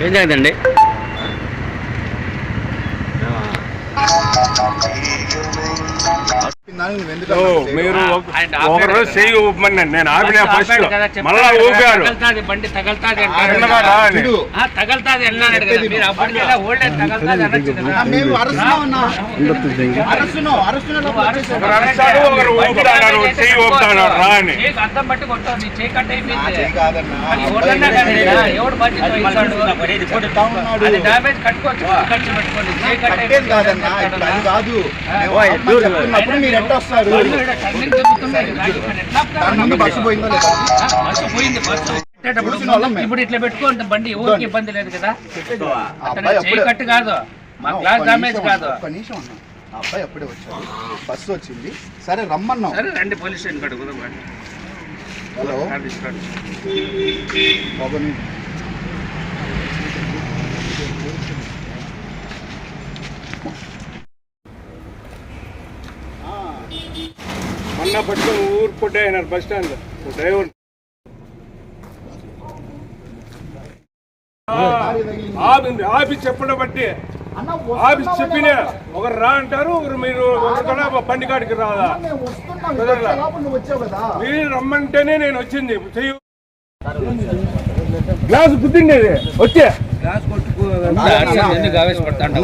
ఏం జరగదండి. మీరు ఒకరోజు చెయ్యి ఊపమని నేను ఆపిన ఫస్ట్ మళ్ళా ఊపారు బండి తగలుతాది తగలుతాది అన్నాడు కదా మీరు అప్పటికెళ్ళా ఓల్డేజ్ తగలుతాది అనొచ్చు కదా. ఒకరు ఊపుతాడు చెయ్యి ఊపుతాడు రా అని అర్థం బట్టి కొట్టావు నీ చేయి కట్ అయిపోయింది. ఎవడు బాధ్యత అది డామేజ్ కట్టుకోవచ్చు ఖర్చు పెట్టుకోండి. చేయి కట్ అయిపోయింది ఇప్పుడు ఇట్లా పెట్టుకోండి బండి ఎవరికి ఇబ్బంది లేదు కదా. చేయి కట్టు కాదు మా గ్లాస్ డామేజ్ కాదు. అబ్బాయి అప్పుడే వచ్చాడు, బస్సు వచ్చింది, సరే రమ్మన్నాం. సరే రండి పోలీస్ స్టేషన్ కడుగు. హలో మొన్న పట్టుకొని ఊరు కొట్టే అయినారు బస్ స్టాండ్ డ్రైవర్ ఆఫీస్ చెప్పడం బట్టి ఆఫీస్ చెప్పిన ఒకరు రా అంటారు, ఒకరు మీరు ఒకరు బండి కాడికి రాదా మీరు రమ్మంటేనే నేను వచ్చింది. చెయ్యి గ్లాస్ గుద్దిండేది వచ్చే గ్లాస్ కొట్టుకు ఆవేశపడతాను.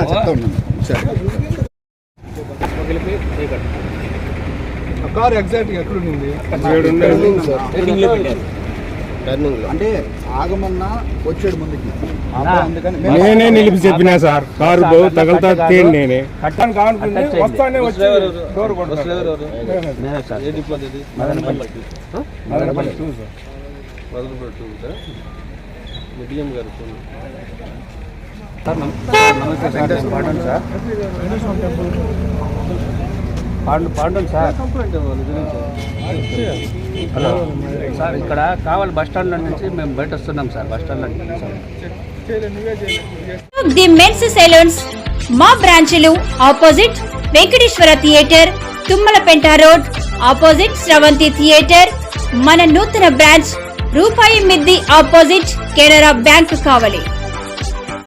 కారు ఎగ్జాక్ట్ గా ఎక్కడ ఉంది అంటే ఆగమన్నా వచ్చాడు ముందుకి. నేనే నిలిపి చెప్పినా సార్ కారు తగలతా నేనే కట్టాను కానుకుంది వస్తానే వచ్చి డోర్ పాండన్ సార్. హలో సార్, ఇక్కడ కావాలి బస్ స్టాండ్ నుంచి మేము బయట వస్తున్నాం sir. Bus stand the men's salons మా బ్రాంచ్లు opposite Venkateswara theatre, Tummalapenta road, opposite Sravanthi theatre. మన నూతన బ్రాంచ్ రూపాయి మిద్ది ఆపోజిట్ కెనరా బ్యాంక్ కావాలి.